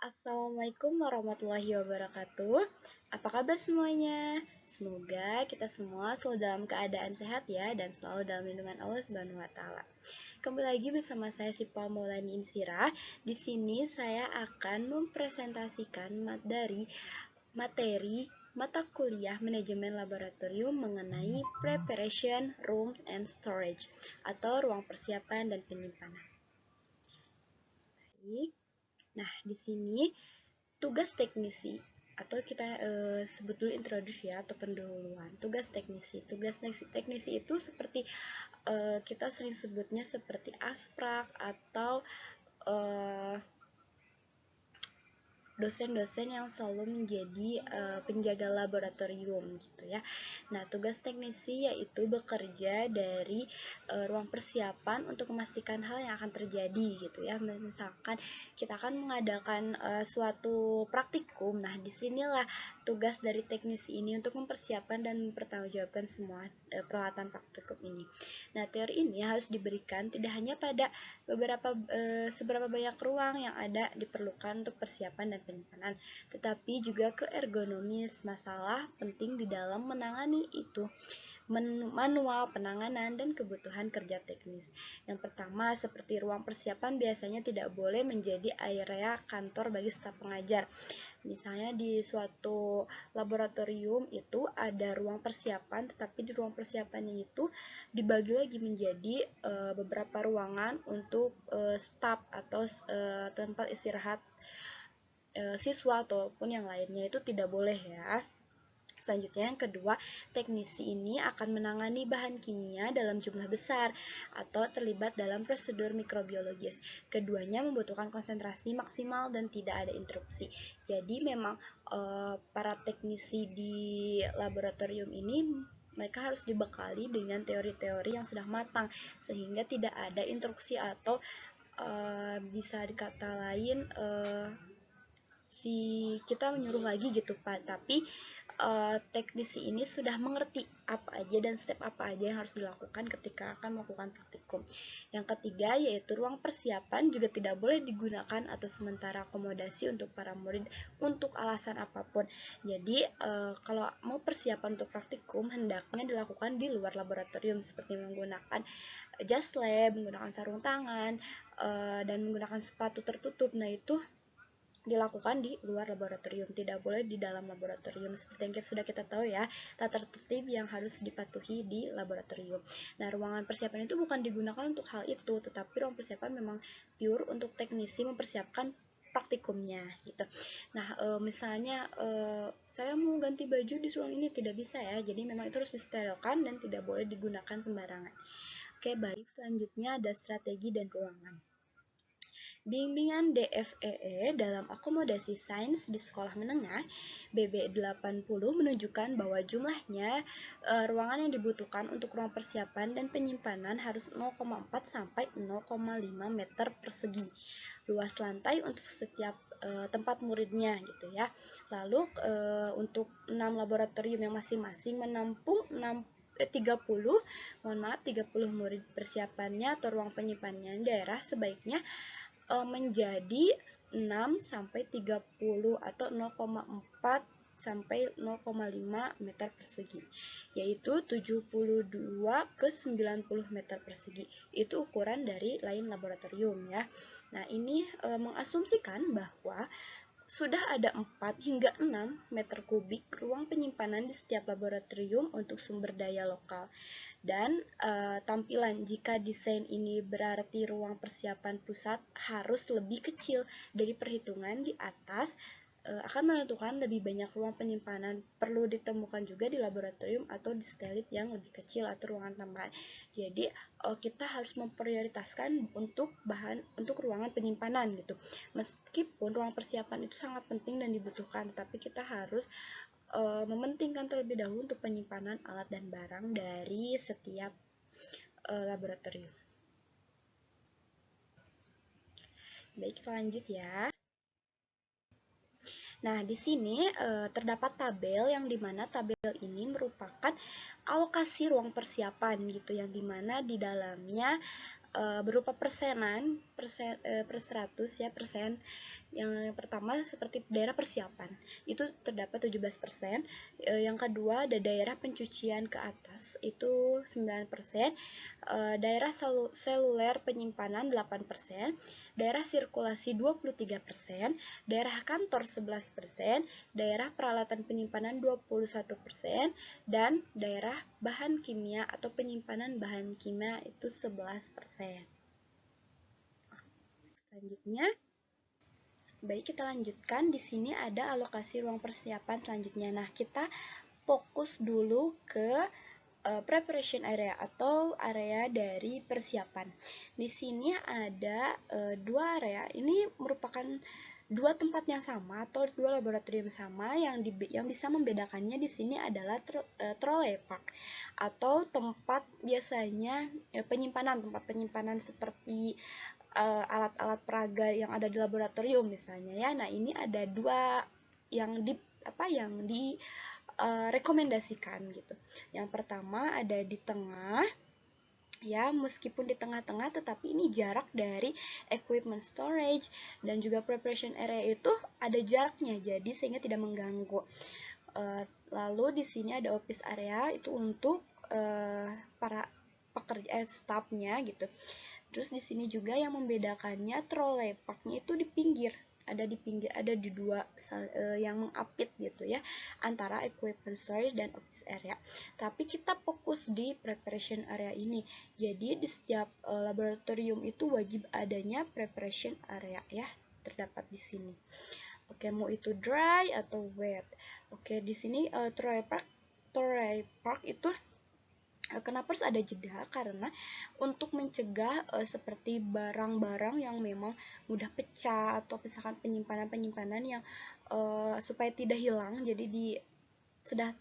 Assalamualaikum warahmatullahi wabarakatuh. Apa kabar semuanya? Semoga kita semua selalu dalam keadaan sehat ya dan selalu dalam lindungan Allah Subhanahu wa taala. Kembali lagi bersama saya Sipal Maulani Insira. Di sini saya akan mempresentasikan materi mata kuliah manajemen laboratorium mengenai preparation room and storage atau ruang persiapan dan penyimpanan. Baik. Nah, di sini tugas teknisi atau kita sebut dulu introduce ya atau pendahuluan. Tugas teknisi. Tugas teknisi itu seperti kita sering sebutnya seperti asprak atau dosen-dosen yang selalu menjadi penjaga laboratorium gitu ya. Nah, tugas teknisi yaitu bekerja dari ruang persiapan untuk memastikan hal yang akan terjadi gitu ya. Misalkan kita akan mengadakan suatu praktikum. Nah, disinilah tugas dari teknisi ini untuk mempersiapkan dan mempertanggungjawabkan semua peralatan praktikum ini. Nah, teori ini harus diberikan tidak hanya pada seberapa banyak ruang yang ada diperlukan untuk persiapan dan penyimpanan, tetapi juga ke ergonomis masalah penting di dalam menangani itu, manual penanganan dan kebutuhan kerja teknis. Yang pertama, seperti ruang persiapan biasanya tidak boleh menjadi area kantor bagi staf pengajar. Misalnya di suatu laboratorium itu ada ruang persiapan, tetapi di ruang persiapannya itu dibagi lagi menjadi beberapa ruangan untuk staf atau tempat istirahat siswa ataupun yang lainnya, itu tidak boleh ya. Selanjutnya yang kedua, teknisi ini akan menangani bahan kimia dalam jumlah besar atau terlibat dalam prosedur mikrobiologis. Keduanya membutuhkan konsentrasi maksimal dan tidak ada interupsi. Jadi memang para teknisi di laboratorium ini mereka harus dibekali dengan teori-teori yang sudah matang sehingga tidak ada interupsi atau bisa dikata lain si kita menyuruh lagi gitu Pak, tapi teknisi ini sudah mengerti apa aja dan step apa aja yang harus dilakukan ketika akan melakukan praktikum. Yang ketiga yaitu ruang persiapan juga tidak boleh digunakan atau sementara akomodasi untuk para murid untuk alasan apapun. Jadi kalau mau persiapan untuk praktikum hendaknya dilakukan di luar laboratorium seperti menggunakan jas lab, menggunakan sarung tangan, dan menggunakan sepatu tertutup. Nah, itu dilakukan di luar laboratorium, tidak boleh di dalam laboratorium. Seperti yang sudah kita tahu ya, tata tertib yang harus dipatuhi di laboratorium. Nah, ruangan persiapan itu bukan digunakan untuk hal itu, tetapi ruang persiapan memang pure untuk teknisi mempersiapkan praktikumnya gitu. Nah, misalnya saya mau ganti baju di ruang ini, tidak bisa ya. Jadi memang itu harus disterilkan dan tidak boleh digunakan sembarangan. Oke, baik, selanjutnya ada strategi dan ruangan. Bimbingan DFEE dalam akomodasi sains di sekolah menengah BB80 menunjukkan bahwa jumlahnya ruangan yang dibutuhkan untuk ruang persiapan dan penyimpanan harus 0,4 sampai 0,5 meter persegi. Luas lantai untuk setiap tempat muridnya gitu ya. Lalu untuk 6 laboratorium yang masing-masing menampung 30 murid persiapannya atau ruang penyimpanannya daerah sebaiknya menjadi 6 sampai 30 atau 0,4 sampai 0,5 meter persegi, yaitu 72 ke 90 meter persegi. Itu ukuran dari lain laboratorium ya. Nah, ini mengasumsikan bahwa sudah ada 4 hingga 6 meter kubik ruang penyimpanan di setiap laboratorium untuk sumber daya lokal. Dan tampilan jika desain ini berarti ruang persiapan pusat harus lebih kecil dari perhitungan di atas akan menentukan lebih banyak ruang penyimpanan. Perlu ditemukan juga di laboratorium atau di stelit yang lebih kecil atau ruangan tambahan. Jadi kita harus memprioritaskan untuk ruangan penyimpanan gitu. Meskipun ruang persiapan itu sangat penting dan dibutuhkan, tetapi kita harus mementingkan terlebih dahulu untuk penyimpanan alat dan barang dari setiap laboratorium. Baik, kita lanjut ya. Nah, di sini terdapat tabel yang dimana tabel ini merupakan alokasi ruang persiapan gitu, yang dimana di dalamnya berupa persenan per 100 ya persen Yang pertama seperti daerah persiapan, itu terdapat 17%. Yang kedua ada daerah pencucian ke atas, itu 9%. Daerah seluler penyimpanan 8%, daerah sirkulasi 23%, daerah kantor 11%, daerah peralatan penyimpanan 21%, dan daerah bahan kimia atau penyimpanan bahan kimia itu 11%. Selanjutnya, baik, kita lanjutkan. Di sini ada alokasi ruang persiapan selanjutnya. Nah, kita fokus dulu ke preparation area atau area dari persiapan. Di sini ada dua area. Ini merupakan dua tempat yang sama atau dua laboratorium sama. Yang bisa membedakannya di sini adalah trolley park atau tempat biasanya tempat penyimpanan seperti alat-alat peraga yang ada di laboratorium misalnya ya. Nah, ini ada dua yang rekomendasikan gitu. Yang pertama ada di tengah ya, meskipun di tengah-tengah tetapi ini jarak dari equipment storage dan juga preparation area itu ada jaraknya, jadi sehingga tidak mengganggu. Lalu di sini ada office area, itu untuk para pekerja staffnya gitu. Terus di sini juga yang membedakannya trolley parknya itu di pinggir, ada di dua yang mengapit gitu ya, antara equipment storage dan office area. Tapi kita fokus di preparation area ini. Jadi di setiap laboratorium itu wajib adanya preparation area ya, terdapat di sini. Oke, mau itu dry atau wet. Oke, di sini trolley park itu kenapa harus ada jeda? Karena untuk mencegah seperti barang-barang yang memang mudah pecah atau misalkan penyimpanan yang supaya tidak hilang, jadi sudah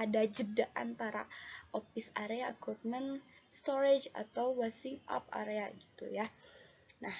ada jeda antara office area, equipment storage atau washing up area gitu ya. Nah,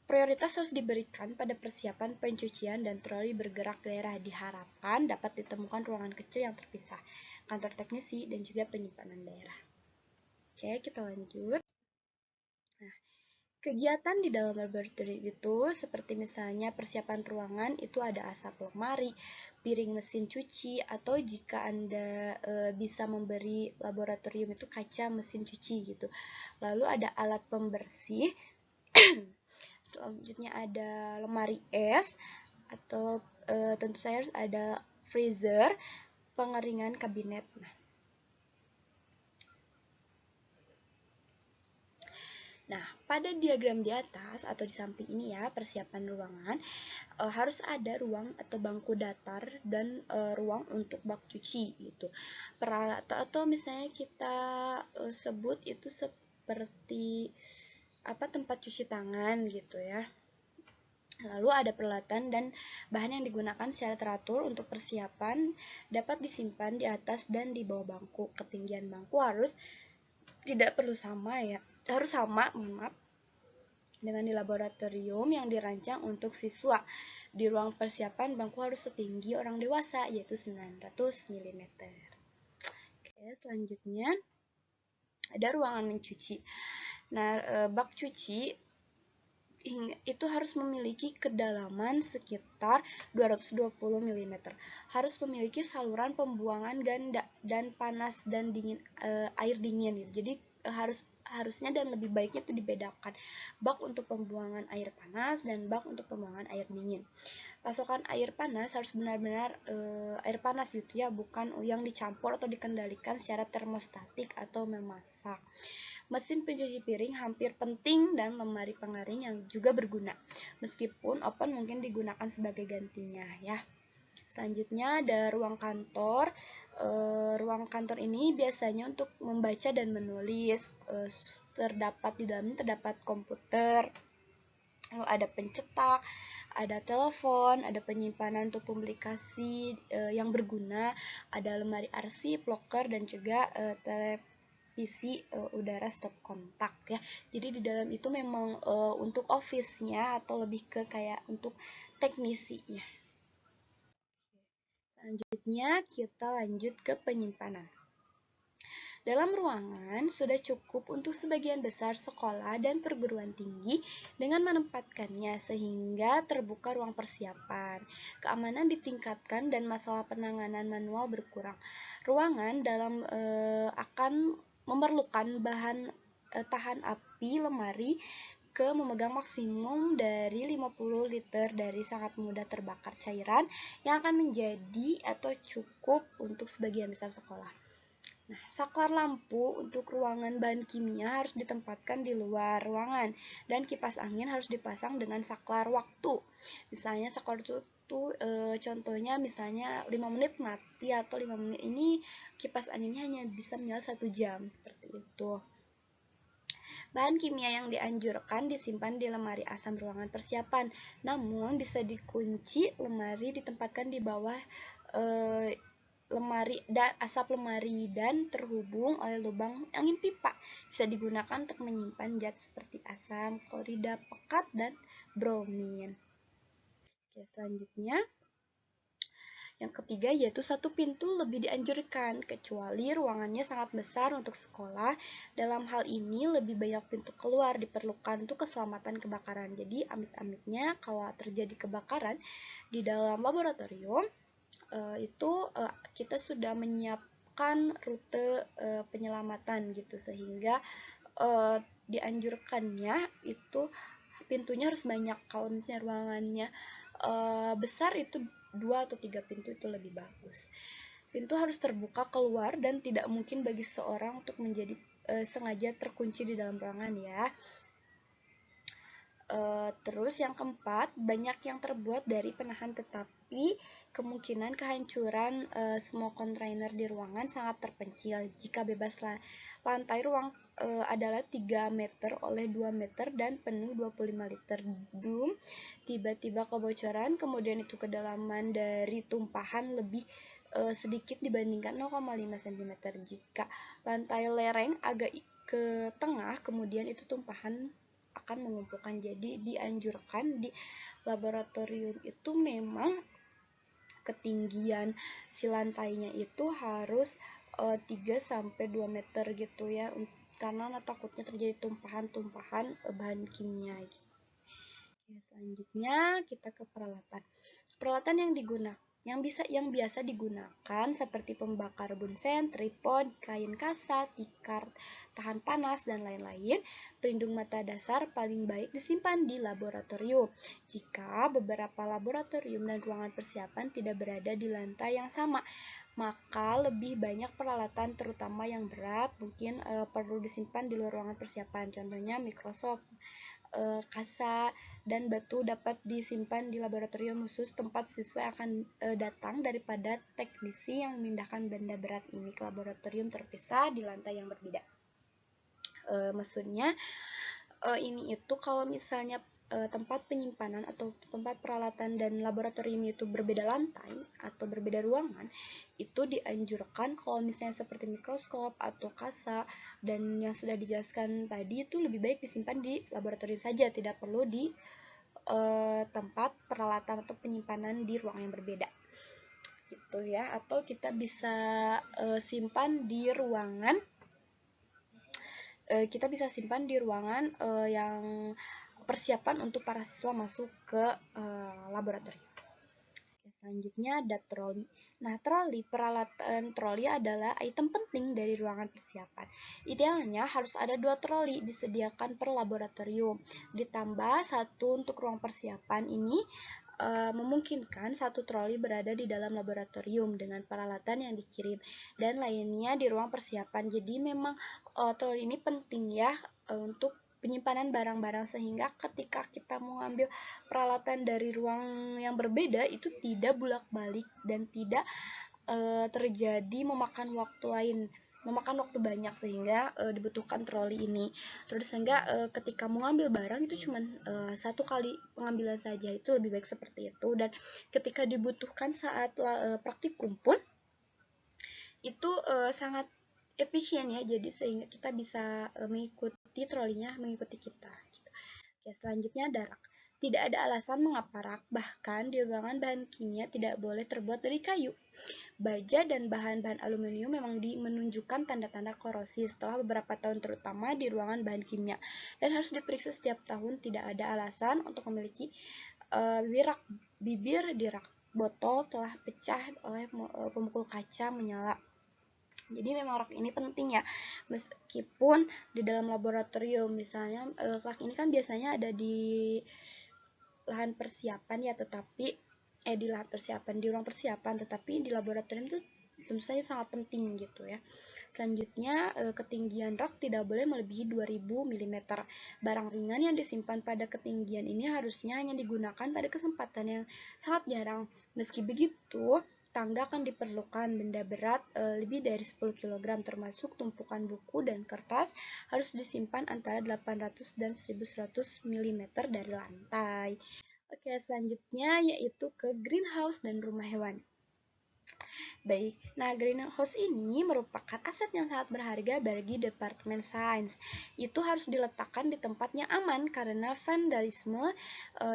prioritas harus diberikan pada persiapan pencucian dan troli bergerak daerah. Diharapkan dapat ditemukan ruangan kecil yang terpisah, kantor teknisi, dan juga penyimpanan daerah. Oke, kita lanjut. Nah, kegiatan di dalam laboratorium itu seperti misalnya persiapan ruangan, itu ada asap lemari, piring mesin cuci, atau jika Anda bisa memberi laboratorium itu kaca mesin cuci gitu. Lalu ada alat pembersih. Selanjutnya ada lemari es, atau tentu saja harus ada freezer, pengeringan kabinet. Nah, pada diagram di atas atau di samping ini ya, persiapan ruangan, harus ada ruang atau bangku datar dan ruang untuk bak cuci gitu. Peralatan atau misalnya kita sebut itu seperti tempat cuci tangan gitu ya. Lalu ada peralatan dan bahan yang digunakan secara teratur untuk persiapan dapat disimpan di atas dan di bawah bangku. Ketinggian bangku harus sama dengan di laboratorium yang dirancang untuk siswa. Di ruang persiapan bangku harus setinggi orang dewasa, yaitu 900 mm. Oke, selanjutnya ada ruangan mencuci. Nah, bak cuci itu harus memiliki kedalaman sekitar 220 mm. Harus memiliki saluran pembuangan ganda dan panas dan dingin, air dingin gitu. Jadi harusnya dan lebih baiknya itu dibedakan, bak untuk pembuangan air panas dan bak untuk pembuangan air dingin. Pasokan air panas harus benar-benar air panas gitu ya, bukan yang dicampur atau dikendalikan secara termostatik atau memasak. Mesin pencuci piring hampir penting dan lemari pengering yang juga berguna. Meskipun oven mungkin digunakan sebagai gantinya ya. Selanjutnya ada ruang kantor. Ruang kantor ini biasanya untuk membaca dan menulis. Di dalamnya terdapat komputer, lalu ada pencetak, ada telepon, ada penyimpanan untuk publikasi yang berguna, ada lemari arsip, loker, dan juga televisi udara stop kontak ya. Jadi di dalam itu memang untuk office-nya atau lebih ke kayak untuk teknisinya. Selanjutnya kita lanjut ke penyimpanan. Dalam ruangan sudah cukup untuk sebagian besar sekolah dan perguruan tinggi dengan menempatkannya sehingga terbuka ruang persiapan. Keamanan ditingkatkan dan masalah penanganan manual berkurang. Ruangan akan memerlukan bahan tahan api lemari ke memegang maksimum dari 50 liter dari sangat mudah terbakar cairan yang akan menjadi atau cukup untuk sebagian besar sekolah. Nah, saklar lampu untuk ruangan bahan kimia harus ditempatkan di luar ruangan dan kipas angin harus dipasang dengan saklar waktu. Misalnya saklar itu contohnya misalnya 5 menit mati atau 5 menit ini kipas anginnya hanya bisa menyala 1 jam seperti itu. Bahan kimia yang dianjurkan disimpan di lemari asam ruangan persiapan, namun bisa dikunci lemari ditempatkan di bawah lemari dan asap lemari dan terhubung oleh lubang angin pipa. Bisa digunakan untuk menyimpan zat seperti asam, klorida, pekat, dan bromin. Oke, selanjutnya yang ketiga yaitu satu pintu lebih dianjurkan, kecuali ruangannya sangat besar untuk sekolah. Dalam hal ini lebih banyak pintu keluar diperlukan untuk keselamatan kebakaran. Jadi amit-amitnya kalau terjadi kebakaran di dalam laboratorium, kita sudah menyiapkan rute penyelamatan gitu, sehingga dianjurkannya itu pintunya harus banyak. Kalau misalnya ruangannya besar itu 2 atau 3 pintu itu lebih bagus. Pintu harus terbuka keluar dan tidak mungkin bagi seseorang untuk menjadi sengaja terkunci di dalam ruangan ya. Terus yang keempat, banyak yang terbuat dari penahan tetapi kemungkinan kehancuran semua kontainer di ruangan sangat terpencil jika bebas lantai ruang adalah 3 meter oleh 2 meter dan penuh 25 liter drum, tiba-tiba kebocoran, kemudian itu kedalaman dari tumpahan lebih sedikit dibandingkan 0,5 cm. Jika lantai lereng agak ke tengah, kemudian itu tumpahan akan mengumpulkan. Jadi dianjurkan di laboratorium itu memang ketinggian si lantainya itu harus 3-2 meter gitu ya, karena takutnya terjadi tumpahan-tumpahan bahan kimia gitu. Oke, selanjutnya kita ke peralatan. Peralatan yang biasa digunakan seperti pembakar bunsen, tripod, kain kasa, tikar tahan panas, dan lain-lain. Pelindung mata dasar paling baik disimpan di laboratorium. Jika beberapa laboratorium dan ruangan persiapan tidak berada di lantai yang sama, maka lebih banyak peralatan terutama yang berat mungkin perlu disimpan di luar ruangan persiapan. Contohnya mikroskop, kasa, dan batu dapat disimpan di laboratorium khusus tempat siswa akan datang daripada teknisi yang memindahkan benda berat ini ke laboratorium terpisah di lantai yang berbeda. Maksudnya ini itu kalau misalnya tempat penyimpanan atau tempat peralatan dan laboratorium itu berbeda lantai atau berbeda ruangan, itu dianjurkan kalau misalnya seperti mikroskop atau kasa dan yang sudah dijelaskan tadi itu lebih baik disimpan di laboratorium saja, tidak perlu di tempat peralatan atau penyimpanan di ruangan yang berbeda gitu ya. Atau kita bisa simpan di ruangan yang persiapan untuk para siswa masuk ke laboratorium. Selanjutnya ada troli. Nah, peralatan troli adalah item penting dari ruangan persiapan. Idealnya harus ada 2 troli disediakan per laboratorium. Ditambah 1 untuk ruang persiapan ini memungkinkan 1 troli berada di dalam laboratorium dengan peralatan yang dikirim dan lainnya di ruang persiapan. Jadi memang troli ini penting ya untuk penyimpanan barang-barang, sehingga ketika kita mau ambil peralatan dari ruang yang berbeda itu tidak bolak-balik dan tidak terjadi memakan waktu banyak, sehingga dibutuhkan troli ini. Terus sehingga ketika mau ngambil barang itu cuma 1 kali pengambilan saja, itu lebih baik seperti itu. Dan ketika dibutuhkan saat praktikum pun itu sangat efisien ya, jadi sehingga kita bisa mengikuti trolinya mengikuti kita gitu. Oke, selanjutnya ada rak. Tidak ada alasan mengapa rak, bahkan di ruangan bahan kimia tidak boleh terbuat dari kayu. Baja dan bahan-bahan aluminium memang menunjukkan tanda-tanda korosi setelah beberapa tahun, terutama di ruangan bahan kimia, dan harus diperiksa setiap tahun. Tidak ada alasan untuk memiliki bibir di rak botol telah pecah oleh pemukul kaca menyala. Jadi memang rak ini penting ya, meskipun di dalam laboratorium misalnya rak ini kan biasanya ada di lahan persiapan ya, tetapi di lahan persiapan, di ruang persiapan, tetapi di laboratorium itu tentu saja sangat penting gitu ya. Selanjutnya, ketinggian rak tidak boleh melebihi 2000 mm. Barang ringan yang disimpan pada ketinggian ini harusnya hanya digunakan pada kesempatan yang sangat jarang. Meski begitu, tangga akan diperlukan. Benda berat lebih dari 10 kg termasuk tumpukan buku dan kertas harus disimpan antara 800 dan 1100 mm dari lantai. Oke, selanjutnya yaitu ke greenhouse dan rumah hewan. Baik, nah greenhouse ini merupakan aset yang sangat berharga bagi Departemen Sains. Itu harus diletakkan di tempat yang aman karena vandalisme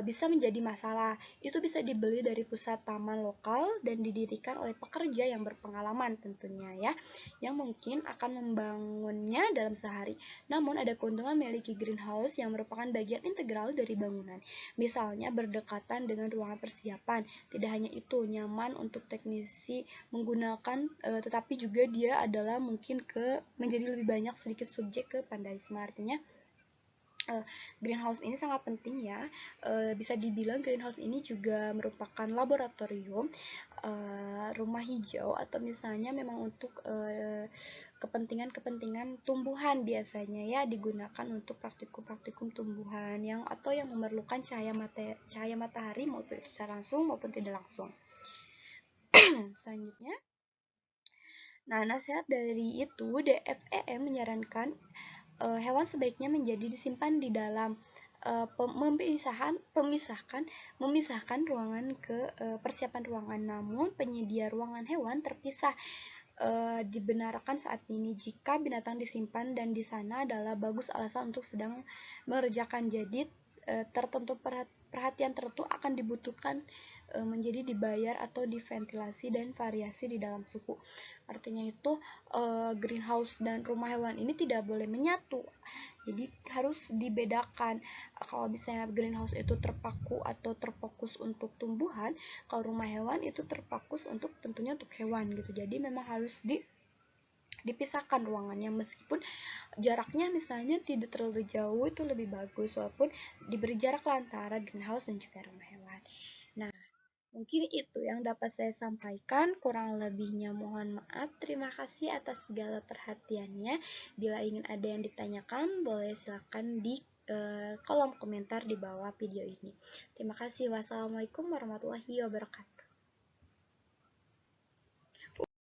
bisa menjadi masalah. Itu bisa dibeli dari pusat taman lokal dan didirikan oleh pekerja yang berpengalaman tentunya ya, yang mungkin akan membangunnya dalam sehari. Namun ada keuntungan memiliki greenhouse yang merupakan bagian integral dari bangunan. Misalnya berdekatan dengan ruangan persiapan. Tidak hanya itu, nyaman untuk teknisi menggunakan, tetapi juga dia adalah mungkin menjadi lebih banyak sedikit subjek ke vandalisme. Artinya greenhouse ini sangat penting ya. Bisa dibilang greenhouse ini juga merupakan laboratorium, rumah hijau, atau misalnya memang untuk kepentingan-kepentingan tumbuhan biasanya ya, digunakan untuk praktikum-praktikum tumbuhan atau yang memerlukan cahaya matahari maupun secara langsung maupun tidak langsung. Selanjutnya, nah nasihat dari itu, DFEM menyarankan hewan sebaiknya disimpan di dalam memisahkan ruangan ke persiapan ruangan. Namun penyedia ruangan hewan terpisah dibenarkan saat ini jika binatang disimpan dan di sana adalah bagus alasan untuk sedang mengerjakan. Jadi tertentu perhatian tertentu akan dibutuhkan menjadi dibayar atau diventilasi dan variasi di dalam suhu. Artinya itu greenhouse dan rumah hewan ini tidak boleh menyatu. Jadi harus dibedakan. Kalau misalnya greenhouse itu terpaku atau terfokus untuk tumbuhan, kalau rumah hewan itu terfokus tentunya untuk hewan gitu. Jadi memang harus dipisahkan ruangannya, meskipun jaraknya misalnya tidak terlalu jauh, itu lebih bagus walaupun diberi jarak antara greenhouse dan juga rumah hewan. Nah, mungkin itu yang dapat saya sampaikan, kurang lebihnya mohon maaf. Terima kasih atas segala perhatiannya. Bila ingin ada yang ditanyakan, boleh silakan di kolom komentar di bawah video ini. Terima kasih. Wassalamualaikum warahmatullahi wabarakatuh.